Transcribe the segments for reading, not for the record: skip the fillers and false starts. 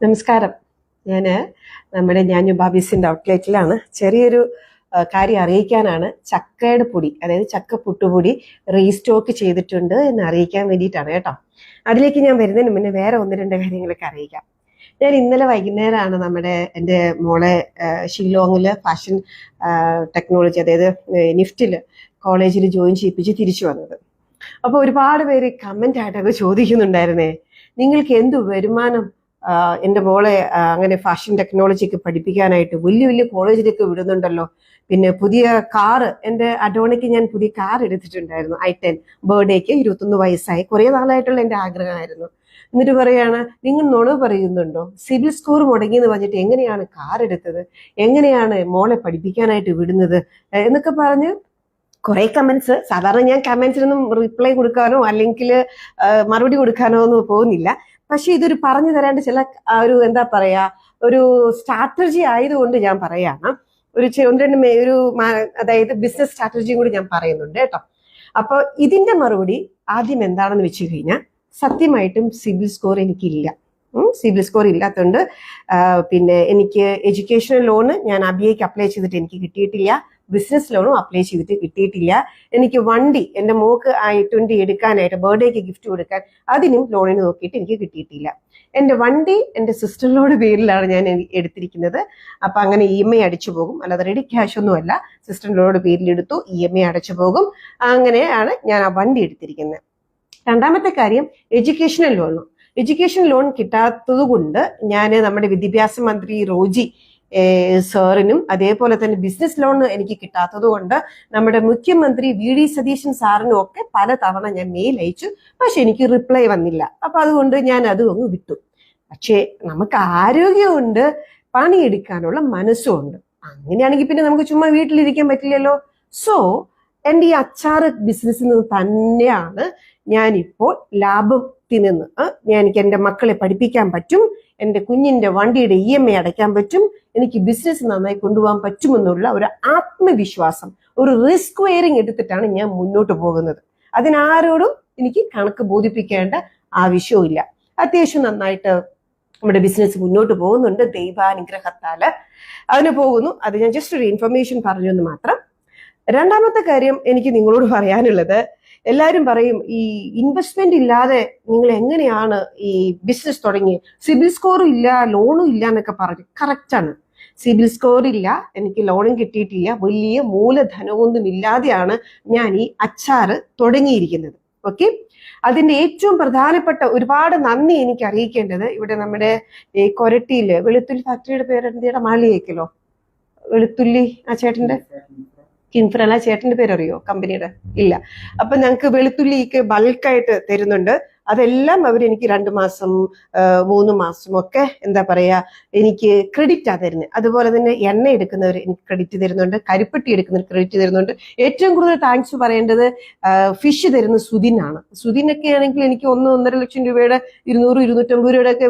നമസ്കാരം. നമ്മുടെ ഞാഞ്ഞു ബാബീസിന്റെ ഔട്ട്ലെറ്റിലാണ്. ചെറിയൊരു കാര്യം അറിയിക്കാനാണ്. ചക്കയുടെ പൊടി, അതായത് ചക്ക പുട്ടുപൊടി റീസ്റ്റോക്ക് ചെയ്തിട്ടുണ്ട് എന്ന് അറിയിക്കാൻ വേണ്ടിയിട്ടാണ് കേട്ടോ. അതിലേക്ക് ഞാൻ വരുന്നതിന് മുന്നേ വേറെ ഒന്ന് രണ്ട് കാര്യങ്ങളൊക്കെ അറിയിക്കാം. ഞാൻ ഇന്നലെ വൈകുന്നേരമാണ് എൻ്റെ മോളെ ഷില്ലോങ്ങിൽ ഫാഷൻ ടെക്നോളജി, അതായത് നിഫ്റ്റില് കോളേജിൽ ജോയിൻ ചെയ്യിപ്പിച്ച് തിരിച്ചു വന്നത്. അപ്പോൾ ഒരുപാട് പേര് കമൻ്റ് ആയിട്ടൊക്കെ ചോദിക്കുന്നുണ്ടായിരുന്നേ, നിങ്ങൾക്ക് എന്തു വരുമാനം എൻ്റെ മോളെ അങ്ങനെ ഫാഷൻ ടെക്നോളജിക്ക് പഠിപ്പിക്കാനായിട്ട് വലിയ വലിയ കോളേജിലേക്ക് വിടുന്നുണ്ടല്ലോ. പിന്നെ പുതിയ കാറ്, എൻ്റെ അഡോണയ്ക്ക് ഞാൻ പുതിയ കാർ എടുത്തിട്ടുണ്ടായിരുന്നു, i10 ബർത്ത്ഡേക്ക്. 21 വയസ്സായി, കുറേ നാളായിട്ടുള്ള എൻ്റെ ആഗ്രഹമായിരുന്നു. എന്നിട്ട് പറയാണ്, നിങ്ങൾ നുണ പറയുന്നുണ്ടോ, സിബിൽ സ്കോർ മുടങ്ങിയെന്ന് പറഞ്ഞിട്ട് എങ്ങനെയാണ് കാർ എടുത്തത്, എങ്ങനെയാണ് മോളെ പഠിപ്പിക്കാനായിട്ട് വിടുന്നത് എന്നൊക്കെ പറഞ്ഞ് കുറെ കമന്റ്സ്. സാധാരണ ഞാൻ കമന്റ്സിനൊന്നും റിപ്ലൈ കൊടുക്കാനോ അല്ലെങ്കിൽ മറുപടി കൊടുക്കാനോ ഒന്നും പോകുന്നില്ല. പക്ഷെ ഇതൊരു പറഞ്ഞു തരാണ്ട് ചില ഒരു എന്താ പറയാ, ഒരു സ്ട്രാറ്റജി ആയതുകൊണ്ട് ഞാൻ പറയാണ്. ഒന്ന് രണ്ട് അതായത് ബിസിനസ് സ്ട്രാറ്റജിയും കൂടി ഞാൻ പറയുന്നുണ്ട് കേട്ടോ. അപ്പൊ ഇതിന്റെ മറുപടി ആദ്യം എന്താണെന്ന് വെച്ച് കഴിഞ്ഞാൽ, സത്യമായിട്ടും സിബിൽ സ്കോർ എനിക്കില്ല. സിബിൽ സ്കോർ ഇല്ലാത്തതുകൊണ്ട് പിന്നെ എനിക്ക് എഡ്യൂക്കേഷണൽ ലോണ് ഞാൻ ABAയ്ക്ക് അപ്ലൈ ചെയ്തിട്ട് എനിക്ക് കിട്ടിയിട്ടില്ല. ബിസിനസ് ലോണും അപ്ലൈ ചെയ്തിട്ട് കിട്ടിയിട്ടില്ല. എനിക്ക് വണ്ടി, എൻ്റെ മോക്ക് i20 എടുക്കാനായിട്ട് ബർത്ത്ഡേക്ക് ഗിഫ്റ്റ് കൊടുക്കാൻ, അതിനും ലോണിന് നോക്കിയിട്ട് എനിക്ക് കിട്ടിയിട്ടില്ല. എൻ്റെ വണ്ടി എൻ്റെ സിസ്റ്ററിനോട് പേരിലാണ് ഞാൻ എടുത്തിരിക്കുന്നത്. അപ്പൊ അങ്ങനെ EMI അടിച്ചു പോകും, അല്ലാതെ റെഡി ക്യാഷ് ഒന്നും അല്ല. സിസ്റ്ററിനോട് പേരിലെടുത്തു, EMI അടച്ചു പോകും. അങ്ങനെയാണ് ഞാൻ ആ വണ്ടി എടുത്തിരിക്കുന്നത്. രണ്ടാമത്തെ കാര്യം, എഡ്യൂക്കേഷണൽ ലോൺ കിട്ടാത്തത് കൊണ്ട് ഞാൻ നമ്മുടെ വിദ്യാഭ്യാസ മന്ത്രി റോജി സാറിനും അതേപോലെ തന്നെ ബിസിനസ് ലോൺ എനിക്ക് കിട്ടാത്തത് കൊണ്ട് നമ്മുടെ മുഖ്യമന്ത്രി VD സതീശൻ സാറിനും ഒക്കെ പല തവണ ഞാൻ മെയിൽ അയച്ചു. പക്ഷെ എനിക്ക് റിപ്ലൈ വന്നില്ല. അപ്പൊ അതുകൊണ്ട് ഞാൻ അതും അങ്ങ് വിട്ടു. പക്ഷേ നമുക്ക് ആരോഗ്യമുണ്ട്, പണിയെടുക്കാനുള്ള മനസ്സുമുണ്ട്. അങ്ങനെയാണെങ്കിൽ പിന്നെ നമുക്ക് ചുമ്മാ വീട്ടിലിരിക്കാൻ പറ്റില്ലല്ലോ. സോ എൻ്റെ ഈ അച്ചാറ് ബിസിനസ്സിൽ നിന്ന് തന്നെയാണ് ഞാനിപ്പോൾ ലാഭത്തിൽ നിന്ന് എനിക്ക് എൻ്റെ മക്കളെ പഠിപ്പിക്കാൻ പറ്റും, എൻ്റെ കുഞ്ഞിൻ്റെ വണ്ടിയുടെ EMI അടയ്ക്കാൻ പറ്റും, എനിക്ക് ബിസിനസ് നന്നായി കൊണ്ടുപോകാൻ പറ്റുമെന്നുള്ള ഒരു ആത്മവിശ്വാസം, ഒരു റിസ്ക് വെയറിങ് എടുത്തിട്ടാണ് ഞാൻ മുന്നോട്ട് പോകുന്നത്. അതിനാരോടും എനിക്ക് കണക്ക് ബോധിപ്പിക്കേണ്ട ആവശ്യവും. അത്യാവശ്യം നന്നായിട്ട് നമ്മുടെ ബിസിനസ് മുന്നോട്ട് പോകുന്നുണ്ട്, ദൈവാനുഗ്രഹത്താല് അതിന് പോകുന്നു. അത് ഞാൻ ജസ്റ്റ് ഒരു ഇൻഫർമേഷൻ പറഞ്ഞു എന്ന് മാത്രം. രണ്ടാമത്തെ കാര്യം എനിക്ക് നിങ്ങളോട് പറയാനുള്ളത്, എല്ലാവരും പറയും ഈ ഇൻവെസ്റ്റ്മെന്റ് ഇല്ലാതെ നിങ്ങൾ എങ്ങനെയാണ് ഈ ബിസിനസ് തുടങ്ങി, സിബിൽ സ്കോറും ഇല്ല ലോണും ഇല്ല എന്നൊക്കെ പറഞ്ഞു. കറക്റ്റാണ്, സിബിൽ സ്കോർ ഇല്ല, എനിക്ക് ലോണും കിട്ടിയിട്ടില്ല, വലിയ മൂലധനമൊന്നും ഇല്ലാതെയാണ് ഞാൻ ഈ അച്ചാറ് തുടങ്ങിയിരിക്കുന്നത്. ഓക്കെ, അതിന്റെ ഏറ്റവും പ്രധാനപ്പെട്ട ഒരുപാട് നന്ദി എനിക്ക് അറിയിക്കേണ്ടത്, ഇവിടെ നമ്മുടെ ഈ കൊരട്ടിയില് വെളുത്തുള്ളി ഫാക്ടറിയുടെ പേരെന്തിയുടെ മാളിയേക്കലോ, വെളുത്തുള്ളി ആ ചേട്ടന്റെ കിൻഫ്രല ചേട്ടന്റെ പേരറിയോ കമ്പനിയുടെ? ഇല്ല. അപ്പൊ ഞങ്ങൾക്ക് വെളുത്തുള്ളിക്ക് ബൾക്കായിട്ട് തരുന്നുണ്ട്. അതെല്ലാം അവരെനിക്ക് 2 മാസം 3 മാസം ഒക്കെ എന്താ പറയാ എനിക്ക് ക്രെഡിറ്റാ തരുന്നത്. അതുപോലെ തന്നെ എണ്ണ എടുക്കുന്നവർ എനിക്ക് ക്രെഡിറ്റ് തരുന്നുണ്ട്, കരിപ്പെട്ടി എടുക്കുന്നവർ ക്രെഡിറ്റ് തരുന്നുണ്ട്. ഏറ്റവും കൂടുതൽ താങ്ക്സ് പറയേണ്ടത് ഫിഷ് തരുന്ന സുധിനാണ്. സുധിനൊക്കെ ആണെങ്കിൽ എനിക്ക് 1-1.5 ലക്ഷം രൂപയുടെ 200-250 രൂപയുടെ ഒക്കെ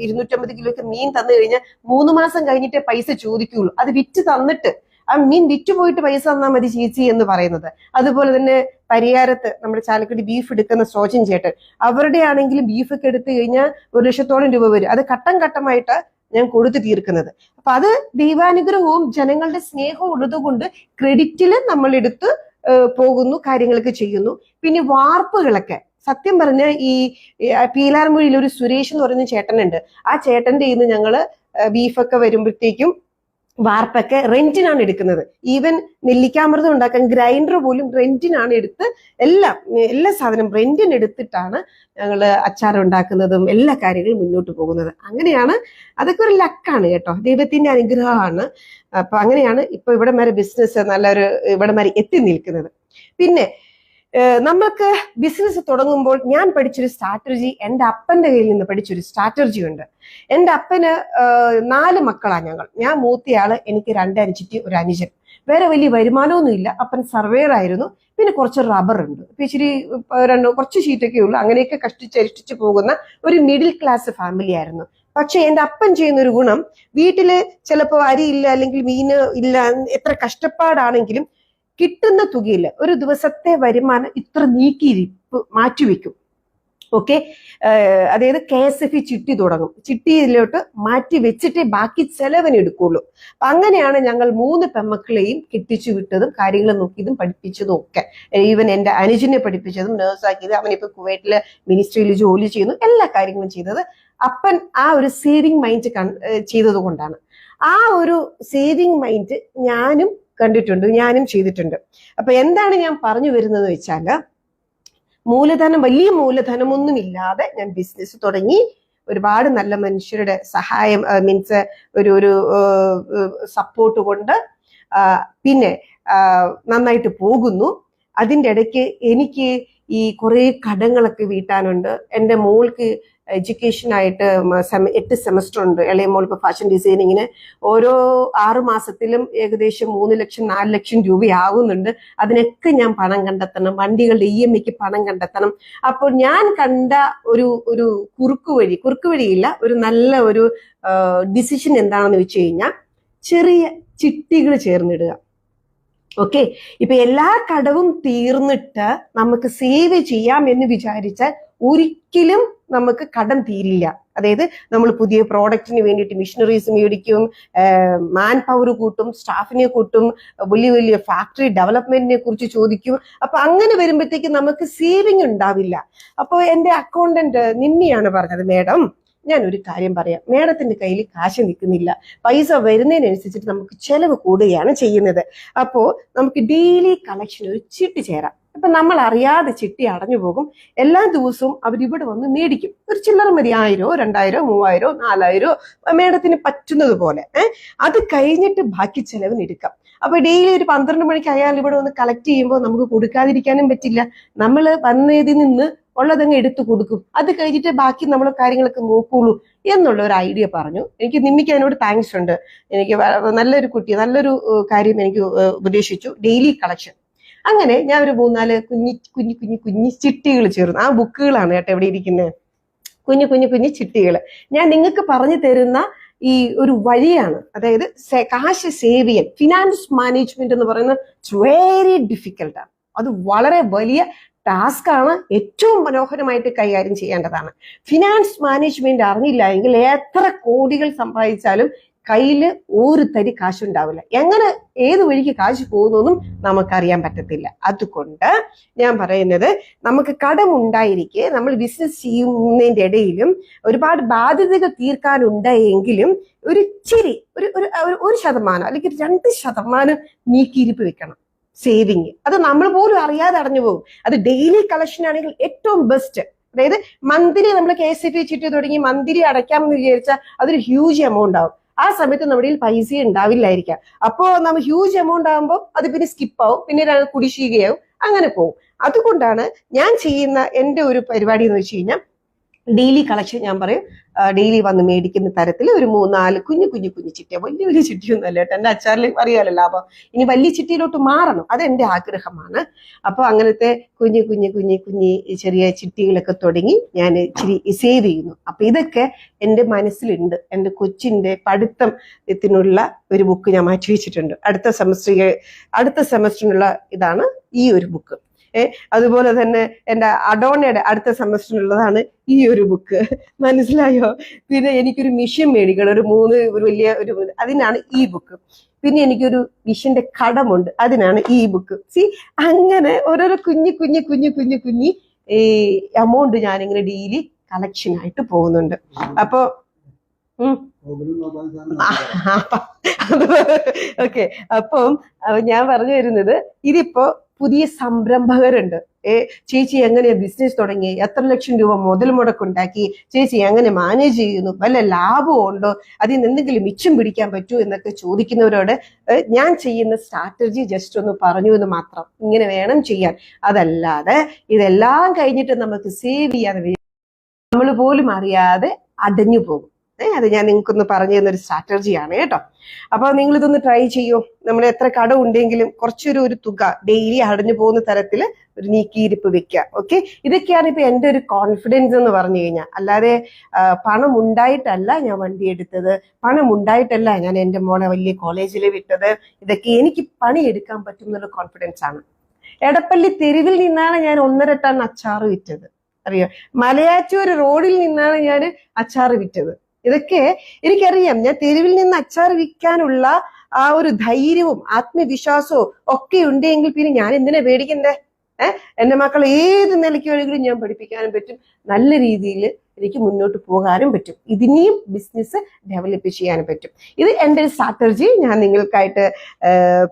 250 കിലോ ഒക്കെ മീൻ തന്നു കഴിഞ്ഞാൽ 3 മാസം കഴിഞ്ഞിട്ടേ പൈസ ചോദിക്കുള്ളൂ. അത് വിറ്റ് തന്നിട്ട്, ആ മീൻ വിറ്റുപോയിട്ട് പൈസ തന്നാൽ മതി ചേച്ചി എന്ന് പറയുന്നത്. അതുപോലെ തന്നെ പരിയാരത്ത് നമ്മുടെ ചാലക്കുടി ബീഫ് എടുക്കുന്ന സോജൻ ചേട്ടൻ, അവരുടെ ആണെങ്കിലും ബീഫൊക്കെ എടുത്തു കഴിഞ്ഞാൽ 1 ലക്ഷത്തോളം രൂപ വരും. അത് ഘട്ടം ഘട്ടമായിട്ട് ഞാൻ കൊടുത്തു തീർക്കുന്നത്. അപ്പൊ അത് ദൈവാനുഗ്രഹവും ജനങ്ങളുടെ സ്നേഹവും ഉള്ളതുകൊണ്ട് ക്രെഡിറ്റില് നമ്മൾ എടുത്ത് പോകുന്നു, കാര്യങ്ങളൊക്കെ ചെയ്യുന്നു. പിന്നെ വാർപ്പുകളൊക്കെ സത്യം പറഞ്ഞ ഈ പീലാർമൊഴിയിൽ ഒരു സുരേഷ് എന്ന് പറയുന്ന ചേട്ടനുണ്ട്. ആ ചേട്ടന്റെ ഇന്ന് ഞങ്ങള് ബീഫൊക്കെ വരുമ്പോഴത്തേക്കും വാർപ്പൊക്കെ റെന്റിനാണ് എടുക്കുന്നത്. ഈവൻ നെല്ലിക്കാമൃതം ഉണ്ടാക്കാൻ ഗ്രൈൻഡർ പോലും റെന്റിനാണ് എടുത്ത്, എല്ലാ സാധനം റെന്റിന് എടുത്തിട്ടാണ് ഞങ്ങള് അച്ചാർ ഉണ്ടാക്കുന്നതും എല്ലാ കാര്യങ്ങളും മുന്നോട്ട് പോകുന്നത്. അങ്ങനെയാണ്, അതൊക്കെ ഒരു ലക്കാണ് കേട്ടോ, ദൈവത്തിന്റെ അനുഗ്രഹമാണ്. അപ്പൊ അങ്ങനെയാണ് ഇപ്പൊ ഇവിടെ വരെ ബിസിനസ് നല്ലൊരു ഇവിടെ വരെ എത്തി നിൽക്കുന്നത്. പിന്നെ നമുക്ക് ബിസിനസ് തുടങ്ങുമ്പോൾ ഞാൻ പഠിച്ചൊരു സ്ട്രാറ്റജി, എൻ്റെ അപ്പന്റെ കയ്യിൽ നിന്ന് പഠിച്ചൊരു സ്ട്രാറ്റജി ഉണ്ട്. എൻ്റെ അപ്പന് 4 മക്കളാണ് ഞാൻ മൂത്തയാള്, എനിക്ക് 2 അനുജത്തി 1 അനുജൻ. വേറെ വലിയ വരുമാനമൊന്നും ഇല്ല. അപ്പൻ സർവേയർ ആയിരുന്നു. പിന്നെ കുറച്ച് റബ്ബർ ഉണ്ട്, ഇച്ചിരി കുറച്ച് ഷീറ്റൊക്കെ ഉള്ളു. അങ്ങനെയൊക്കെ കഷ്ടിച്ചരിഷ്ടിച്ച് പോകുന്ന ഒരു മിഡിൽ ക്ലാസ് ഫാമിലി ആയിരുന്നു. പക്ഷെ എൻ്റെ അപ്പൻ ചെയ്യുന്ന ഒരു ഗുണം, വീട്ടില് ചിലപ്പോൾ അരിയില്ല അല്ലെങ്കിൽ മീന് ഇല്ല, എത്ര കഷ്ടപ്പാടാണെങ്കിലും കിട്ടുന്ന തുകയില്ല ഒരു ദിവസത്തെ വരുമാനം ഇത്ര നീക്കിയിരിപ്പ് മാറ്റിവെക്കും. ഓക്കെ. അതായത് KSF ചിട്ടി തുടങ്ങും. ചിട്ടിയിലോട്ട് മാറ്റി വെച്ചിട്ടേ ബാക്കി ചെലവിന് എടുക്കുള്ളൂ. അപ്പൊ അങ്ങനെയാണ് ഞങ്ങൾ 3 പെമ്മക്കളെയും കെട്ടിച്ചു വിട്ടതും കാര്യങ്ങൾ നോക്കിയതും പഠിപ്പിച്ചതും ഒക്കെ. ഈവൻ എന്റെ അനുജനെ പഠിപ്പിച്ചതും നേഴ്സാക്കിയത്, അവനിപ്പോ കുവൈറ്റില് മിനിസ്ട്രിയിൽ ജോലി ചെയ്യുന്നു, എല്ലാ കാര്യങ്ങളും ചെയ്തത് അപ്പൻ ആ ഒരു സേവിങ് മൈൻഡ് ചെയ്തത് കൊണ്ടാണ്. ആ ഒരു സേവിങ് മൈൻഡ് ഞാനും കണ്ടിട്ടുണ്ട്, ഞാനും ചെയ്തിട്ടുണ്ട്. അപ്പൊ എന്താണ് ഞാൻ പറഞ്ഞു വരുന്നത് വെച്ചാല്, മൂലധനം, വലിയ മൂലധനമൊന്നുമില്ലാതെ ഞാൻ ബിസിനസ് തുടങ്ങി. ഒരുപാട് നല്ല മനുഷ്യരുടെ സഹായം, മീൻസ് ഒരു സപ്പോർട്ട് കൊണ്ട് പിന്നെ നന്നായിട്ട് പോകുന്നു. അതിൻ്റെ ഇടയ്ക്ക് എനിക്ക് ഈ കുറെ കടങ്ങളൊക്കെ വീട്ടാനുണ്ട്. എൻ്റെ മോൾക്ക് എഡ്യൂക്കേഷനായിട്ട് 8 സെമസ്റ്റർ ഉണ്ട്. ഇളയ മോൾ ഇപ്പോൾ ഫാഷൻ ഡിസൈനിങ്ങിന് ഓരോ 6 മാസത്തിലും ഏകദേശം 3 ലക്ഷം 4 ലക്ഷം രൂപയാവുന്നുണ്ട്. അതിനൊക്കെ ഞാൻ പണം കണ്ടെത്തണം, വണ്ടികളുടെ EMIക്ക് പണം കണ്ടെത്തണം. അപ്പോൾ ഞാൻ കണ്ട ഒരു കുറുക്കുവഴിയില്ല, ഒരു നല്ല ഒരു ഡിസിഷൻ എന്താണെന്ന് വെച്ച് കഴിഞ്ഞാൽ, ചെറിയ ചിട്ടികൾ ചേർന്നിടുക. ഓക്കെ. ഇപ്പൊ എല്ലാ കടവും തീർന്നിട്ട് നമുക്ക് സേവ് ചെയ്യാം എന്ന് വിചാരിച്ചാൽ ഒരിക്കലും നമുക്ക് കടം തീരില്ല. അതായത് നമ്മൾ പുതിയ പ്രോഡക്റ്റിന് വേണ്ടിയിട്ട് മിഷനറീസ് മേടിക്കും, മാൻ പവർ കൂട്ടും, സ്റ്റാഫിനെ കൂട്ടും, വലിയ വലിയ ഫാക്ടറി ഡെവലപ്മെന്റിനെ കുറിച്ച് ചോദിക്കും. അപ്പൊ അങ്ങനെ വരുമ്പോഴത്തേക്ക് നമുക്ക് സേവിങ് ഉണ്ടാവില്ല. അപ്പോൾ എന്റെ അക്കൗണ്ടന്റ് നിമ്മിയാണ് പറഞ്ഞത്, മേഡം ഞാൻ ഒരു കാര്യം പറയാം, മേഡത്തിന്റെ കയ്യിൽ കാശ് നിൽക്കുന്നില്ല, പൈസ വരുന്നതിനനുസരിച്ചിട്ട് നമുക്ക് ചെലവ് കൂടുകയാണ് ചെയ്യുന്നത്. അപ്പോ നമുക്ക് ഡെയിലി കളക്ഷൻ ഒരു ചിട്ടി ചേരാം. അപ്പൊ നമ്മൾ അറിയാതെ ചിട്ടി അടഞ്ഞു പോകും. എല്ലാ ദിവസവും അവരിവിടെ വന്ന് മേടിക്കും. ഒരു ചില്ലറ മതി, 1000, 2000, 3000, 4000 മേഡത്തിന് പറ്റുന്നത് പോലെ. അത് കഴിഞ്ഞിട്ട് ബാക്കി ചെലവിന് എടുക്കാം. അപ്പൊ ഡെയിലി ഒരു 12 മണിക്ക് അയാൾ ഇവിടെ വന്ന് കളക്ട് ചെയ്യുമ്പോൾ നമുക്ക് കൊടുക്കാതിരിക്കാനും പറ്റില്ല. നമ്മൾ വന്നതിൽ നിന്ന് ഉള്ളതങ്ങ് എടുത്തു കൊടുക്കും. അത് കഴിഞ്ഞിട്ട് ബാക്കി നമ്മൾ കാര്യങ്ങളൊക്കെ നോക്കുള്ളൂ എന്നുള്ള ഒരു ഐഡിയ പറഞ്ഞു. എനിക്ക് നിമ്മിക്ക് അതിനോട് താങ്ക്സ് ഉണ്ട്. എനിക്ക് നല്ലൊരു കുട്ടി, നല്ലൊരു കാര്യം എനിക്ക് ഉപദേശിച്ചു, ഡെയിലി കളക്ഷൻ. അങ്ങനെ ഞാൻ ഒരു 3-4 കുഞ്ഞി ചിട്ടികൾ ചേർന്നു. ആ ബുക്കുകളാണ് കേട്ടോ ഇവിടെ ഇരിക്കുന്നത്, കുഞ്ഞു ചിട്ടികൾ. ഞാൻ നിങ്ങൾക്ക് പറഞ്ഞു തരുന്ന ഈ ഒരു വഴിയാണ്. അതായത് കാശ് സേവ് ചെയ്യാൻ, ഫിനാൻസ് മാനേജ്മെന്റ് എന്ന് പറയുന്നത് വെരി ഡിഫിക്കൽട്ടാണ്. അത് വളരെ വലിയ ടാസ്ക് ആണ്, ഏറ്റവും മനോഹരമായിട്ട് കൈകാര്യം ചെയ്യേണ്ടതാണ്. ഫിനാൻസ് മാനേജ്മെന്റ് അറിഞ്ഞില്ല എങ്കിൽ എത്ര കോടികൾ സമ്പാദിച്ചാലും കയ്യിൽ ഒരു തരി കാശുണ്ടാവില്ല. എങ്ങനെ ഏത് വഴിക്ക് കാശ് പോകുന്നൊന്നും നമുക്കറിയാൻ പറ്റത്തില്ല. അതുകൊണ്ട് ഞാൻ പറയുന്നത്, നമുക്ക് കടമുണ്ടായിരിക്കെ നമ്മൾ ബിസിനസ് ചെയ്യുന്നതിൻ്റെ ഇടയിലും ഒരുപാട് ബാധ്യതകൾ തീർക്കാനുണ്ടെങ്കിലും ഒരു ഇച്ചിരി ഒരു ശതമാനം അല്ലെങ്കിൽ 2% നീക്കിയിരിപ്പ് വെക്കണം. സേവിങ് അത് നമ്മൾ പോലും അറിയാതെ അടഞ്ഞു പോകും. അത് ഡെയിലി കളക്ഷൻ ആണെങ്കിൽ ഏറ്റവും ബെസ്റ്റ്. അതായത് മന്ത്ലി നമ്മൾ KSF ചിട്ടി തുടങ്ങി മന്ത്ലി അടയ്ക്കാമെന്ന് വിചാരിച്ചാൽ അതൊരു ഹ്യൂജ് എമൗണ്ട് ആവും. ആ സമയത്ത് നമ്മുടെ കയ്യിൽ പൈസ ഉണ്ടാവില്ലായിരിക്കാം. അപ്പോൾ നമ്മൾ ഹ്യൂജ് എമൗണ്ട് ആകുമ്പോൾ അത് പിന്നെ സ്കിപ്പാവും, പിന്നെ കുടിശ്ശികയാവും, അങ്ങനെ പോകും. അതുകൊണ്ടാണ് ഞാൻ ചെയ്യുന്ന എൻ്റെ ഒരു പരിപാടി എന്ന് വെച്ച് കഴിഞ്ഞാൽ, ഡെയിലി കളക്ഷൻ ഞാൻ പറയും, ഡെയിലി വന്ന് മേടിക്കുന്ന തരത്തിൽ ഒരു 3-4 കുഞ്ഞു ചിട്ടിയ, വലിയ ചിട്ടിയൊന്നും അല്ല കേട്ടോ. എൻ്റെ അച്ചാറിൽ അറിയാലോ ലാഭം. ഇനി വലിയ ചിട്ടിയിലോട്ട് മാറണം, അതെന്റെ ആഗ്രഹമാണ്. അപ്പൊ അങ്ങനത്തെ കുഞ്ഞി ചെറിയ ചിട്ടികളൊക്കെ തുടങ്ങി ഞാൻ ഇച്ചിരി സേവ് ചെയ്യുന്നു. അപ്പൊ ഇതൊക്കെ എൻ്റെ മനസ്സിലുണ്ട്. എൻ്റെ കൊച്ചിന്റെ പഠിത്തത്തിനുള്ള ഒരു ബുക്ക് ഞാൻ മാറ്റി വെച്ചിട്ടുണ്ട്. അടുത്ത സെമസ്റ്ററിനുള്ള ഇതാണ് ഈ ഒരു ബുക്ക്. അതുപോലെ തന്നെ എൻ്റെ അഡോണയുടെ അടുത്ത സെമസ്റ്ററിനുള്ളതാണ് ഈ ഒരു ബുക്ക്. മനസ്സിലായോ? പിന്നെ എനിക്കൊരു മിഷൻ മേടിക്കണം, ഒരു വലിയ അതിനാണ് ഈ ബുക്ക്. പിന്നെ എനിക്കൊരു മിഷന്റെ കടമുണ്ട്, അതിനാണ് ഈ ബുക്ക്. അങ്ങനെ ഓരോരോ കുഞ്ഞി എമൗണ്ട് ഞാനിങ്ങനെ ഡെയിലി കളക്ഷൻ ആയിട്ട് പോകുന്നുണ്ട്. അപ്പൊ ഓക്കെ. അപ്പം ഞാൻ പറഞ്ഞു വരുന്നത്, ഇതിപ്പോ പുതിയ സംരംഭകരുണ്ട്. ചേച്ചി എങ്ങനെയാ ബിസിനസ് തുടങ്ങി, എത്ര ലക്ഷം രൂപ മുതൽ മുടക്കുണ്ടാക്കി, ചേച്ചി എങ്ങനെ മാനേജ് ചെയ്യുന്നു, വല്ല ലാഭം ഉണ്ടോ, അതിൽ നിന്ന് എന്തെങ്കിലും മിച്ചം പിടിക്കാൻ പറ്റൂ എന്നൊക്കെ ചോദിക്കുന്നവരോട് ഞാൻ ചെയ്യുന്ന സ്ട്രാറ്റജി ജസ്റ്റ് ഒന്ന് പറഞ്ഞു എന്ന് മാത്രം. ഇങ്ങനെ വേണം ചെയ്യാൻ. അതല്ലാതെ ഇതെല്ലാം കഴിഞ്ഞിട്ട് നമുക്ക് സേവ് ചെയ്യാതെ നമ്മൾ പോലും അറിയാതെ അടഞ്ഞു പോകും. അത് ഞാൻ നിങ്ങൾക്കൊന്ന് പറഞ്ഞു തന്നൊരു സ്ട്രാറ്റജിയാണ് കേട്ടോ. അപ്പൊ നിങ്ങൾ ഇതൊന്ന് ട്രൈ ചെയ്യൂ. നമ്മൾ എത്ര കടം ഉണ്ടെങ്കിലും കുറച്ചൊരു തുക ഡെയിലി അടഞ്ഞു പോകുന്ന തരത്തിൽ ഒരു നീക്കിയിരിപ്പ് വെക്കുക. ഓക്കെ. ഇതൊക്കെയാണ് ഇപ്പൊ എൻ്റെ ഒരു കോൺഫിഡൻസ് എന്ന് പറഞ്ഞു കഴിഞ്ഞാൽ. അല്ലാതെ പണം ഉണ്ടായിട്ടല്ല ഞാൻ വണ്ടി എടുത്തത്, പണം ഉണ്ടായിട്ടല്ല ഞാൻ എൻ്റെ മോളെ വലിയ കോളേജിൽ വിട്ടത്. ഇതൊക്കെ എനിക്ക് പണിയെടുക്കാൻ പറ്റും എന്നുള്ള കോൺഫിഡൻസ് ആണ്. എടപ്പള്ളി തെരുവിൽ നിന്നാണ് ഞാൻ 1.5 ടൺ അച്ചാറ് വിറ്റത്. അറിയോ? മലയാറ്റൂർ റോഡിൽ നിന്നാണ് ഞാൻ അച്ചാർ വിറ്റത്. ഇതൊക്കെ എനിക്കറിയാം. ഞാൻ തെരുവിൽ നിന്ന് അച്ചാർ വിൽക്കാനുള്ള ആ ഒരു ധൈര്യവും ആത്മവിശ്വാസവും ഒക്കെ ഉണ്ടെങ്കിൽ പിന്നെ ഞാൻ എന്തിനാ പേടിക്കണ്ടേ? എന്റെ മക്കൾ ഏത് നിലയ്ക്ക് വേണമെങ്കിലും ഞാൻ പഠിപ്പിക്കാനും പറ്റും, നല്ല രീതിയിൽ എനിക്ക് മുന്നോട്ട് പോകാനും പറ്റും, ഇതിനെയും ബിസിനസ് ഡെവലപ്പ് ചെയ്യാനും പറ്റും. ഇത് എൻ്റെ ഒരു സ്ട്രാറ്റജി ഞാൻ നിങ്ങൾക്കായിട്ട്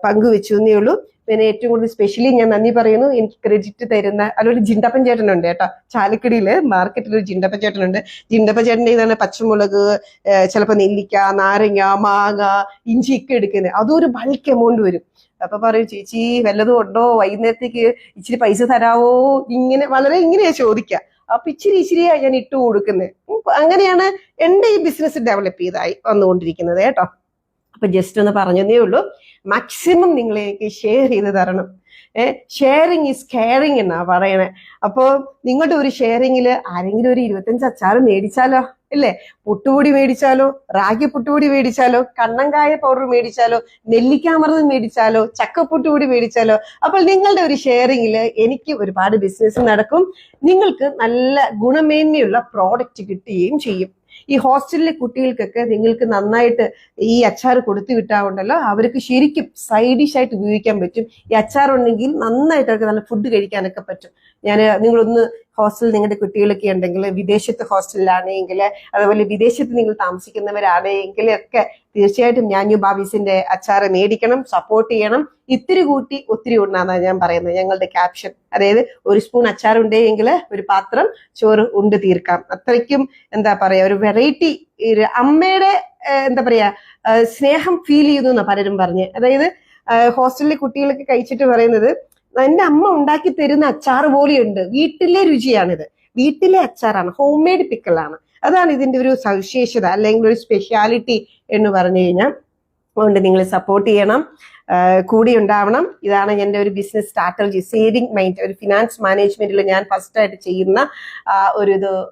പങ്കുവെച്ചു എന്നേ ഉള്ളൂ. പിന്നെ ഏറ്റവും കൂടുതൽ സ്പെഷ്യലി ഞാൻ നന്ദി പറയുന്നു, എനിക്ക് ക്രെഡിറ്റ് തരുന്ന അല്ലൊരു ജിണ്ടപ്പൻ ചേട്ടനുണ്ട് കേട്ടോ, ചാലക്കുടിയില് മാർക്കറ്റിൽ ഒരു ജിണ്ടപ്പൻ ചേട്ടനുണ്ട്. ജിണ്ടപ്പൻ ചേട്ടൻ്റെ ഇതാണ് പച്ചമുളക്, ചിലപ്പോൾ നെല്ലിക്ക, നാരങ്ങ, മാങ്ങ, ഇഞ്ചിയൊക്കെ എടുക്കുന്നത്. അതും ഒരു ബൾക്ക് എമൗണ്ട് വരും. അപ്പൊ പറയും, ചേച്ചി വല്ലതും ഉണ്ടോ, വൈകുന്നേരത്തേക്ക് ഇച്ചിരി പൈസ തരാവോ, ഇങ്ങനെ വളരെ ഇങ്ങനെയാ ചോദിക്കുക. അപ്പൊ ഇച്ചിരിയാ ഞാൻ ഇട്ട് കൊടുക്കുന്നത്. അങ്ങനെയാണ് എൻ്റെ ഈ ബിസിനസ് ഡെവലപ്പ് ചെയ്തായി വന്നുകൊണ്ടിരിക്കുന്നത് കേട്ടോ. അപ്പൊ ജസ്റ്റ് ഒന്ന് പറഞ്ഞതേ ഉള്ളൂ. മാക്സിമം നിങ്ങളേക്ക് ഷെയർ ചെയ്ത് തരണം. ഷെയറിങ് ഈസ് കെയറിങ് എന്നാ പറയണേ. അപ്പോൾ നിങ്ങളുടെ ഒരു ഷെയറിങ്ങില് ആരെങ്കിലും ഒരു 25 അച്ചാറ് മേടിച്ചാലോ, ഇല്ലേ? പുട്ടുപൊടി മേടിച്ചാലോ, റാഗി പുട്ടുപൊടി മേടിച്ചാലോ, കണ്ണങ്കായ പൗഡർ മേടിച്ചാലോ, നെല്ലിക്കാമൃതം മേടിച്ചാലോ, ചക്കപ്പുട്ടുപൊടി മേടിച്ചാലോ, അപ്പോൾ നിങ്ങളുടെ ഒരു ഷെയറിങ്ങില് എനിക്ക് ഒരുപാട് ബിസിനസ് നടക്കും, നിങ്ങൾക്ക് നല്ല ഗുണമേന്മയുള്ള പ്രോഡക്റ്റ് കിട്ടുകയും ചെയ്യും. ഈ ഹോസ്റ്റലിലെ കുട്ടികൾക്കൊക്കെ നിങ്ങൾക്ക് നന്നായിട്ട് ഈ അച്ചാർ കൊടുത്തു വിട്ടാവുണ്ടല്ലോ, അവർക്ക് ശരിക്കും സൈഡ് ഡിഷ് ആയിട്ട് ഉപയോഗിക്കാൻ പറ്റും. ഈ അച്ചാർ ഉണ്ടെങ്കിൽ നന്നായിട്ട് അവർക്ക് നല്ല ഫുഡ് കഴിക്കാനൊക്കെ പറ്റും. നിങ്ങളൊന്ന് ഹോസ്റ്റലിൽ നിങ്ങളുടെ കുട്ടികളൊക്കെ ഉണ്ടെങ്കിൽ, വിദേശത്ത് ഹോസ്റ്റലിലാണെങ്കിൽ, അതുപോലെ വിദേശത്ത് നിങ്ങൾ താമസിക്കുന്നവരാണെങ്കിൽ ഒക്കെ തീർച്ചയായിട്ടും ഞാഞ്ഞു ബാബീസിന്റെ അച്ചാറ് മേടിക്കണം, സപ്പോർട്ട് ചെയ്യണം. ഇത്തിരി കൂട്ടി ഒത്തിരി ഉണ്ണാന്നാണ് ഞാൻ പറയുന്നത് ഞങ്ങളുടെ ക്യാപ്ഷൻ. അതായത് ഒരു സ്പൂൺ അച്ചാർ ഉണ്ടെങ്കിൽ ഒരു പാത്രം ചോറ് ഉണ്ട് തീർക്കാം. അത്രയ്ക്കും എന്താ പറയാ, ഒരു വെറൈറ്റി അമ്മയുടെ എന്താ പറയാ സ്നേഹം ഫീൽ ചെയ്യുന്നു എന്നാ പലരും പറഞ്ഞ്. അതായത് ഹോസ്റ്റലിലെ കുട്ടികളൊക്കെ കഴിച്ചിട്ട് പറയുന്നത്, എന്റെ അമ്മ ഉണ്ടാക്കി തരുന്ന അച്ചാർ പോലെയുണ്ട്, വീട്ടിലെ രുചിയാണിത്, വീട്ടിലെ അച്ചാറാണ്, ഹോം മെയ്ഡ് പിക്കിളാണ്. അതാണ് ഇതിന്റെ ഒരു സവിശേഷത അല്ലെങ്കിൽ ഒരു സ്പെഷ്യാലിറ്റി എന്ന് പറഞ്ഞു കഴിഞ്ഞാൽ. അതുകൊണ്ട് നിങ്ങൾ സപ്പോർട്ട് ചെയ്യണം, കൂടി ഉണ്ടാവണം. ഇതാണ് എൻ്റെ ഒരു ബിസിനസ് സ്ട്രാറ്റജി, സേവിങ് മൈൻഡ്. ഒരു ഫിനാൻസ് മാനേജ്മെന്റിൽ ഞാൻ ഫസ്റ്റ് ആയിട്ട് ചെയ്യുന്ന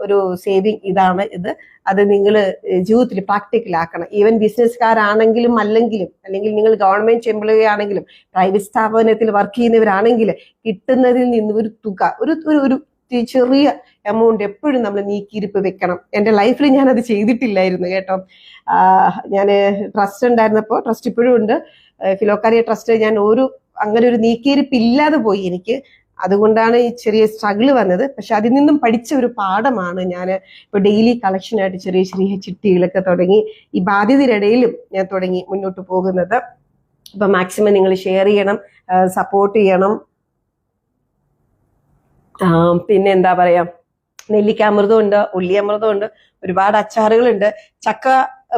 ഒരു സേവിങ് ഇതാണ് ഇത്. അത് നിങ്ങൾ ജീവിതത്തിൽ പ്രാക്ടിക്കലാക്കണം. ഈവൻ ബിസിനസ്സുകാരാണെങ്കിലും അല്ലെങ്കിൽ നിങ്ങൾ ഗവൺമെന്റ് എംപ്ലോയി ആണെങ്കിലും പ്രൈവറ്റ് സ്ഥാപനത്തിൽ വർക്ക് ചെയ്യുന്നവരാണെങ്കിൽ കിട്ടുന്നതിൽ നിന്ന് ഒരു തുക, ഒരു ചെറിയ എമൗണ്ട് എപ്പോഴും നമ്മൾ നീക്കിയിരിപ്പ് വെക്കണം. എൻ്റെ ലൈഫിൽ ഞാനത് ചെയ്തിട്ടില്ലായിരുന്നു കേട്ടോ. ഞാൻ ട്രസ്റ്റ് ഉണ്ടായിരുന്നപ്പോൾ, ട്രസ്റ്റ് ഇപ്പോഴും ഉണ്ട്, ഫിലോക്കാരിയ ട്രസ്റ്റ്, ഞാൻ അങ്ങനെ ഒരു നീക്കിയിരിപ്പ് ഇല്ലാതെ പോയി എനിക്ക്. അതുകൊണ്ടാണ് ഈ ചെറിയ സ്ട്രഗിള് വന്നത്. പക്ഷെ അതിൽ നിന്നും പഠിച്ച ഒരു പാഠമാണ് ഞാൻ ഇപ്പൊ ഡെയിലി കളക്ഷനായിട്ട് ചെറിയ ചിട്ടികളൊക്കെ തുടങ്ങി, ഈ ബാധ്യതയിടയിലും ഞാൻ തുടങ്ങി മുന്നോട്ട് പോകുന്നത്. അപ്പൊ മാക്സിമം നിങ്ങൾ ഷെയർ ചെയ്യണം, സപ്പോർട്ട് ചെയ്യണം. പിന്നെ എന്താ പറയാ, നെല്ലിക്കാമൃതം ഉണ്ട്, ഉള്ളിയമൃതം ഉണ്ട്, ഒരുപാട് അച്ചാറുകളുണ്ട്. ചക്ക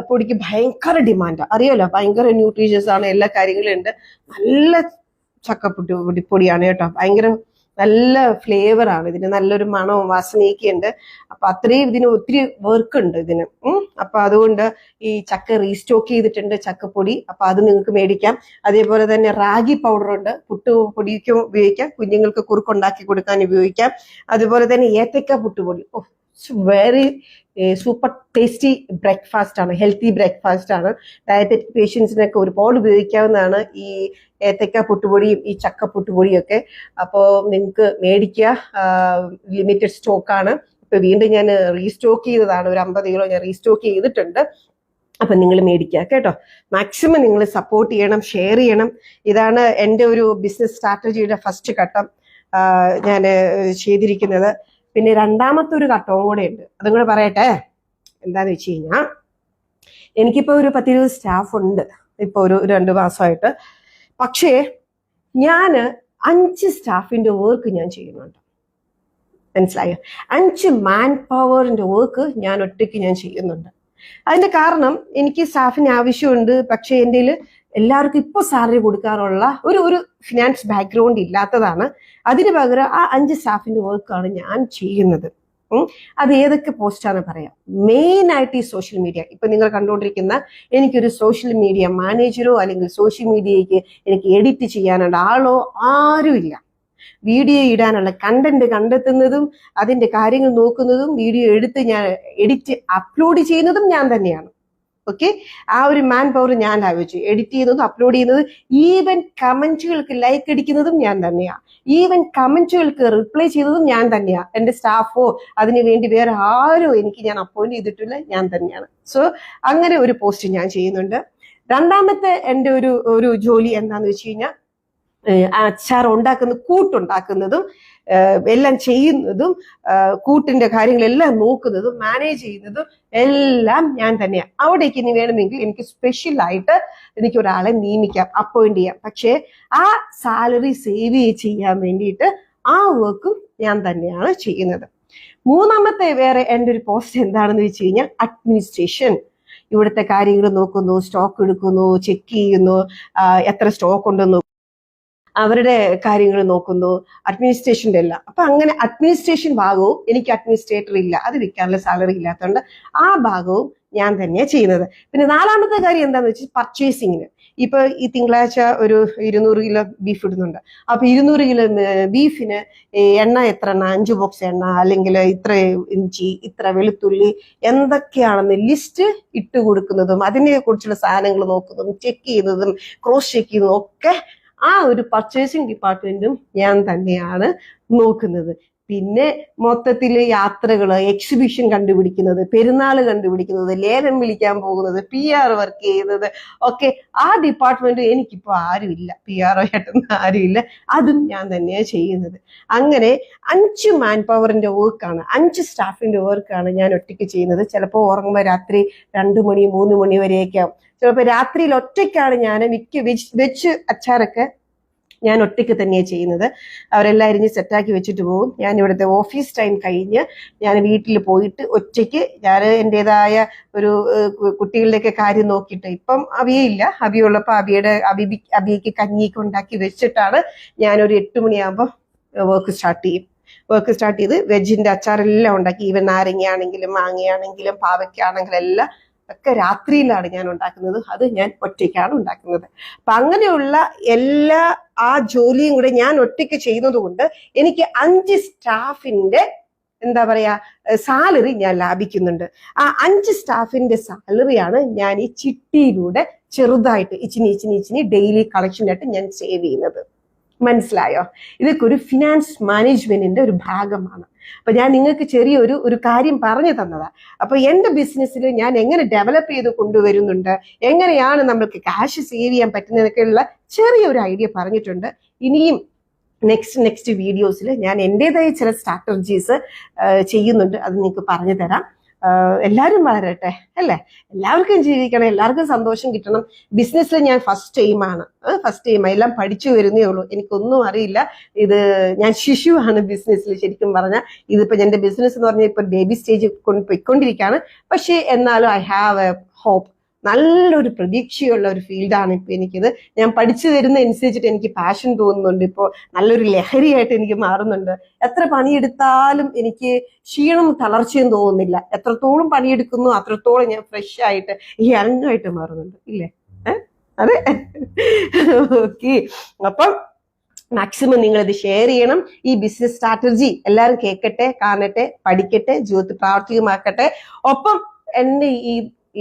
പൊടിക്ക് ഭയങ്കര ഡിമാൻഡ് അറിയാലോ, ഭയങ്കര ന്യൂട്രീഷ്യസ് ആണ്, എല്ലാ കാര്യങ്ങളും ഉണ്ട്. നല്ല ചക്കപ്പൊടിയാണ് കേട്ടോ, ഭയങ്കര നല്ല ഫ്ലേവർ ആണ് ഇതിന്, നല്ലൊരു മണവും വാസനയൊക്കെ ഉണ്ട്. അപ്പൊ അത്രയും ഇതിന് ഒത്തിരി വർക്ക് ഉണ്ട് ഇതിന്. അപ്പൊ അതുകൊണ്ട് ഈ ചക്ക റീസ്റ്റോക്ക് ചെയ്തിട്ടുണ്ട്, ചക്കപ്പൊടി. അപ്പൊ അത് നിങ്ങൾക്ക് മേടിക്കാം. അതേപോലെ തന്നെ റാഗി പൗഡർ ഉണ്ട്, പുട്ടുപൊടിക്കും ഉപയോഗിക്കാം, കുഞ്ഞുങ്ങൾക്ക് കുറുക്കുണ്ടാക്കി കൊടുക്കാൻ ഉപയോഗിക്കാം. അതുപോലെ തന്നെ ഏത്തക്ക പുട്ടുപൊടി, വെരി സൂപ്പർ ടേസ്റ്റി ബ്രേക്ക്ഫാസ്റ്റ് ആണ്, ഹെൽത്തി ബ്രേക്ക്ഫാസ്റ്റ് ആണ്. ഡയബറ്റിക് പേഷ്യൻസിനൊക്കെ ഒരുപാട് ഉപയോഗിക്കാവുന്നതാണ് ഈ ഏത്തക്ക പുട്ടുപൊടിയും ഈ ചക്ക പുട്ടുപൊടിയും ഒക്കെ. അപ്പോൾ നിങ്ങൾക്ക് മേടിക്കുക, ലിമിറ്റഡ് സ്റ്റോക്കാണ്. ഇപ്പൊ വീണ്ടും ഞാൻ റീസ്റ്റോക്ക് ചെയ്തതാണ്, ഒരു 50 കിലോ ഞാൻ റീസ്റ്റോക്ക് ചെയ്തിട്ടുണ്ട്. അപ്പൊ നിങ്ങൾ മേടിക്കുക കേട്ടോ. മാക്സിമം നിങ്ങൾ സപ്പോർട്ട് ചെയ്യണം, ഷെയർ ചെയ്യണം. ഇതാണ് എൻ്റെ ഒരു ബിസിനസ് സ്ട്രാറ്റജിയുടെ ഫസ്റ്റ് ഘട്ടം ഞാൻ ചെയ്തിരിക്കുന്നത്. പിന്നെ രണ്ടാമത്തെ ഒരു ഘട്ടവും കൂടെ ഉണ്ട്, അതും കൂടെ പറയട്ടെ. എന്താന്ന് വെച്ച് കഴിഞ്ഞാൽ, എനിക്കിപ്പോ ഒരു 10-20 സ്റ്റാഫ് ഉണ്ട് ഇപ്പൊ ഒരു 2 മാസമായിട്ട്. പക്ഷേ ഞാൻ 5 സ്റ്റാഫിന്റെ വർക്ക് ഞാൻ ചെയ്യുന്നുണ്ട്, മനസ്സിലായോ? 5 മാൻ പവറിന്റെ വർക്ക് ഞാൻ ഒറ്റയ്ക്ക് ഞാൻ ചെയ്യുന്നുണ്ട്. അതിന്റെ കാരണം, എനിക്ക് സ്റ്റാഫിന് ആവശ്യമുണ്ട്, പക്ഷെ എൻ്റെ എല്ലാവർക്കും ഇപ്പൊ സാലറി കൊടുക്കാനുള്ള ഒരു ഫിനാൻസ് ബാക്ക്ഗ്രൗണ്ട് ഇല്ലാത്തതാണ്. അതിന് പകരം ആ 5 സ്റ്റാഫിന്റെ വർക്കാണ് ഞാൻ ചെയ്യുന്നത്. അത് ഏതൊക്കെ പോസ്റ്റാണ് പറയാം. മെയിൻ ആയിട്ട് ഈ സോഷ്യൽ മീഡിയ, ഇപ്പൊ നിങ്ങൾ കണ്ടുകൊണ്ടിരിക്കുന്ന എനിക്കൊരു സോഷ്യൽ മീഡിയ മാനേജറോ അല്ലെങ്കിൽ സോഷ്യൽ മീഡിയയ്ക്ക് എനിക്ക് എഡിറ്റ് ചെയ്യാനുള്ള ആളോ ആരുമില്ല. വീഡിയോ ഇടാനുള്ള കണ്ടന്റ് കണ്ടെത്തുന്നതും അതിന്റെ കാര്യങ്ങൾ നോക്കുന്നതും വീഡിയോ എടുത്ത് ഞാൻ എഡിറ്റ് അപ്ലോഡ് ചെയ്യുന്നതും ഞാൻ തന്നെയാണ്. ഓക്കെ, ആ ഒരു മാൻ പവർ ഞാൻ ലാഭിച്ചു. എഡിറ്റ് ചെയ്യുന്നതും അപ്ലോഡ് ചെയ്യുന്നതും ഈവൻ കമന്റുകൾക്ക് ലൈക്ക് അടിക്കുന്നതും ഞാൻ തന്നെയാ, ഈവൻ കമന്റുകൾക്ക് റിപ്ലൈ ചെയ്തതും ഞാൻ തന്നെയാ. എന്റെ സ്റ്റാഫോ അതിനു വേണ്ടി വേറെ ആരോ എനിക്ക് ഞാൻ അപ്പോയിന്റ് ചെയ്തിട്ടില്ല, ഞാൻ തന്നെയാണ്. സോ അങ്ങനെ ഒരു പോസ്റ്റ് ഞാൻ ചെയ്യുന്നുണ്ട്. രണ്ടാമത്തെ എൻ്റെ ഒരു ജോലി എന്താന്ന് വെച്ച് കഴിഞ്ഞാൽ അച്ചാർ കൂട്ടുണ്ടാക്കുന്നതും എല്ലാം ചെയ്യുന്നതും കൂട്ടിന്റെ കാര്യങ്ങളെല്ലാം നോക്കുന്നതും മാനേജ് ചെയ്യുന്നതും എല്ലാം ഞാൻ തന്നെയാണ്. അവിടേക്ക് ഇനി വേണമെങ്കിൽ എനിക്ക് സ്പെഷ്യൽ ആയിട്ട് എനിക്ക് ഒരാളെ നിയമിക്കാം, അപ്പോയിന്റ് ചെയ്യാം. പക്ഷേ ആ സാലറി സേവ് ചെയ്യാൻ വേണ്ടിയിട്ട് ആ വർക്കും ഞാൻ തന്നെയാണ് ചെയ്യുന്നത്. മൂന്നാമത്തെ വേറെ എൻ്റെ ഒരു പോസ്റ്റ് എന്താണെന്ന് വെച്ച് കഴിഞ്ഞാൽ അഡ്മിനിസ്ട്രേഷൻ. ഇവിടുത്തെ കാര്യങ്ങൾ നോക്കുന്നു, സ്റ്റോക്ക് എടുക്കുന്നു, ചെക്ക് ചെയ്യുന്നു, എത്ര സ്റ്റോക്ക് ഉണ്ടെന്ന് അവരുടെ കാര്യങ്ങൾ നോക്കുന്നു, അഡ്മിനിസ്ട്രേഷൻ്റെ എല്ലാം. അപ്പൊ അങ്ങനെ അഡ്മിനിസ്ട്രേഷൻ ഭാഗവും എനിക്ക് അഡ്മിനിസ്ട്രേറ്റർ ഇല്ല, അത് വിൽക്കാനുള്ള സാലറി ഇല്ലാത്തതുകൊണ്ട് ആ ഭാഗവും ഞാൻ തന്നെയാണ് ചെയ്യുന്നത്. പിന്നെ നാലാമത്തെ കാര്യം എന്താണെന്ന് വെച്ചാൽ പർച്ചേസിങ്ങിന്. ഇപ്പൊ ഈ തിങ്കളാഴ്ച ഒരു 200 കിലോ ബീഫ് ഇടുന്നുണ്ട്. അപ്പൊ 200 കിലോ ബീഫിന് എണ്ണ എത്ര എണ്ണ, 5 ബോക്സ് എണ്ണ, അല്ലെങ്കിൽ ഇത്ര ഇഞ്ചി, ഇത്ര വെളുത്തുള്ളി, എന്തൊക്കെയാണെന്ന് ലിസ്റ്റ് ഇട്ട് കൊടുക്കുന്നതും അതിനെ കുറിച്ചുള്ള സാധനങ്ങൾ നോക്കുന്നതും ചെക്ക് ചെയ്യുന്നതും ക്രോസ് ചെക്ക് ചെയ്യുന്നതും ഒക്കെ ആ ഒരു പർച്ചേസിങ് ഡിപ്പാർട്ട്മെന്റും ഞാൻ തന്നെയാണ് നോക്കുന്നത്. പിന്നെ മൊത്തത്തില് യാത്രകള്, എക്സിബിഷൻ കണ്ടുപിടിക്കുന്നത്, പെരുന്നാൾ കണ്ടുപിടിക്കുന്നത്, ലേലം വിളിക്കാൻ പോകുന്നത്, PR വർക്ക് ചെയ്യുന്നത് ഒക്കെ ആ ഡിപ്പാർട്ട്മെന്റ് എനിക്കിപ്പോ ആരുമില്ല, PR ആയിട്ടൊന്നും ആരുമില്ല, അതും ഞാൻ തന്നെയാണ് ചെയ്യുന്നത്. അങ്ങനെ 5 മാൻ പവറിന്റെ വർക്കാണ്, 5 സ്റ്റാഫിന്റെ വർക്കാണ് ഞാൻ ഒറ്റയ്ക്ക് ചെയ്യുന്നത്. ചിലപ്പോൾ ഉറങ്ങുമ്പോൾ രാത്രി 2 മണി 3 മണി വരെയൊക്കെ ആവും. ചിലപ്പോൾ രാത്രിയിൽ ഒറ്റയ്ക്കാണ് ഞാൻ മിക്ക വെച്ച് അച്ചാറൊക്കെ ഞാൻ ഒറ്റയ്ക്ക് തന്നെയാണ് ചെയ്യുന്നത്. അവരെല്ലാം അരിഞ്ഞ് സെറ്റാക്കി വെച്ചിട്ട് പോകും. ഞാൻ ഇവിടുത്തെ ഓഫീസ് ടൈം കഴിഞ്ഞ് ഞാൻ വീട്ടിൽ പോയിട്ട് ഒറ്റയ്ക്ക് ഞാൻ എൻ്റെതായ ഒരു കുട്ടികളുടെയൊക്കെ കാര്യം നോക്കിയിട്ട്, ഇപ്പം അവിയയില്ല, അവിയുള്ളപ്പോൾ അബിയയ്ക്ക് കഞ്ഞിയൊക്കെ ഉണ്ടാക്കി വെച്ചിട്ടാണ് ഞാനൊരു 8 മണിയാകുമ്പോൾ വർക്ക് സ്റ്റാർട്ട് ചെയ്ത് വെജിന്റെ അച്ചാറെല്ലാം ഉണ്ടാക്കി, ഈവൻ നാരങ്ങയാണെങ്കിലും മാങ്ങയാണെങ്കിലും പാവയ്ക്കാണെങ്കിലും എല്ലാം ഒക്കെ രാത്രിയിലാണ് ഞാൻ ഉണ്ടാക്കുന്നത്. അത് ഞാൻ ഒറ്റയ്ക്കാണ് ഉണ്ടാക്കുന്നത്. അപ്പൊ അങ്ങനെയുള്ള എല്ലാ ആ ജോലിയും കൂടെ ഞാൻ ഒറ്റയ്ക്ക് ചെയ്യുന്നത് കൊണ്ട് എനിക്ക് 5 സ്റ്റാഫിന്റെ എന്താ പറയാ സാലറി ഞാൻ ലാഭിക്കുന്നുണ്ട്. ആ 5 സ്റ്റാഫിന്റെ സാലറിയാണ് ഞാൻ ഈ ചിട്ടിയിലൂടെ ചെറുതായിട്ട് ഇച്ചിനി ഡെയിലി കളക്ഷനായിട്ട് ഞാൻ സേവ് ചെയ്യുന്നത്. മനസ്സിലായോ? ഇതൊക്കെ ഒരു ഫിനാൻസ് മാനേജ്മെന്റിന്റെ ഒരു ഭാഗമാണ്. അപ്പൊ ഞാൻ നിങ്ങൾക്ക് ചെറിയൊരു കാര്യം പറഞ്ഞു തന്നതാ. അപ്പൊ എന്റെ ബിസിനസ്സിൽ ഞാൻ എങ്ങനെ ഡെവലപ്പ് ചെയ്ത് കൊണ്ടുവരുന്നുണ്ട്, എങ്ങനെയാണ് നമ്മൾക്ക് ക്യാഷ് സേവ് ചെയ്യാൻ പറ്റുന്നതൊക്കെയുള്ള ചെറിയൊരു ഐഡിയ പറഞ്ഞിട്ടുണ്ട്. ഇനിയും നെക്സ്റ്റ് വീഡിയോസിൽ ഞാൻ എൻ്റെതായ ചില സ്ട്രാറ്റജീസ് ചെയ്യുന്നുണ്ട്, അത് നിങ്ങൾക്ക് പറഞ്ഞു തരാം. എല്ലാവരും വളരട്ടെ അല്ലേ, എല്ലാവർക്കും ജീവിക്കണം, എല്ലാവർക്കും സന്തോഷം കിട്ടണം. ബിസിനസ്സിൽ ഞാൻ ഫസ്റ്റ് ടൈം എല്ലാം പഠിച്ചു വരുന്നേ ഉള്ളൂ, എനിക്കൊന്നും അറിയില്ല. ഇത് ഞാൻ ശിശുവാണ് ബിസിനസ്സിൽ. ശരിക്കും പറഞ്ഞാൽ ഇതിപ്പോ എന്റെ ബിസിനസ് എന്ന് പറഞ്ഞാൽ ഇപ്പൊ ബേബി സ്റ്റേജ് പോയിക്കൊണ്ടിരിക്കുകയാണ്. പക്ഷേ എന്നാലും ഐ ഹാവ് എ ഹോപ്പ്. നല്ലൊരു പ്രതീക്ഷയുള്ള ഒരു ഫീൽഡാണ് ഇപ്പൊ എനിക്കിത്. ഞാൻ പഠിച്ചു വരുന്ന അനുസരിച്ചിട്ട് എനിക്ക് പാഷൻ തോന്നുന്നുണ്ട്. ഇപ്പോൾ നല്ലൊരു ലഹരിയായിട്ട് എനിക്ക് മാറുന്നുണ്ട്. എത്ര പണിയെടുത്താലും എനിക്ക് ക്ഷീണം തളർച്ചയും തോന്നുന്നില്ല. എത്രത്തോളം പണിയെടുക്കുന്നു അത്രത്തോളം ഞാൻ ഫ്രഷ് ആയിട്ട് യങ്ങായിട്ട് മാറുന്നുണ്ട്. ഇല്ലേ? അതെ, ഓക്കെ. അപ്പം മാക്സിമം നിങ്ങൾ ഇത് ഷെയർ ചെയ്യണം. ഈ ബിസിനസ് സ്ട്രാറ്റജി എല്ലാവരും കേൾക്കട്ടെ, കാണട്ടെ, പഠിക്കട്ടെ, ജീവിതത്തിൽ പ്രാവർത്തികമാക്കട്ടെ. ഒപ്പം എന്നെ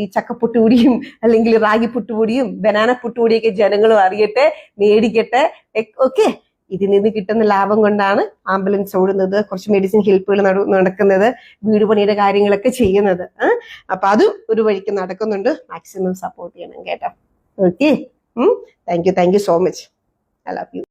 ഈ ചക്കപ്പുട്ടുപൊടിയും അല്ലെങ്കിൽ റാഗി പുട്ടുപൊടിയും ബനാന പുട്ടുപൊടിയൊക്കെ ജനങ്ങളും അറിയട്ടെ, മേടിക്കട്ടെ. ഓക്കെ, ഇതിൽ നിന്ന് കിട്ടുന്ന ലാഭം കൊണ്ടാണ് ആംബുലൻസ് ഓടുന്നത്, കുറച്ച് മെഡിസിൻ ഹെൽപ്പുകൾ നടക്കുന്നത്, വീട് പണിയുടെ കാര്യങ്ങളൊക്കെ ചെയ്യുന്നത്. അപ്പൊ അതും ഒരു വഴിക്ക് നടക്കുന്നുണ്ട്. മാക്സിമം സപ്പോർട്ട് ചെയ്യണം കേട്ടോ. Okay, thank you so much. I love you.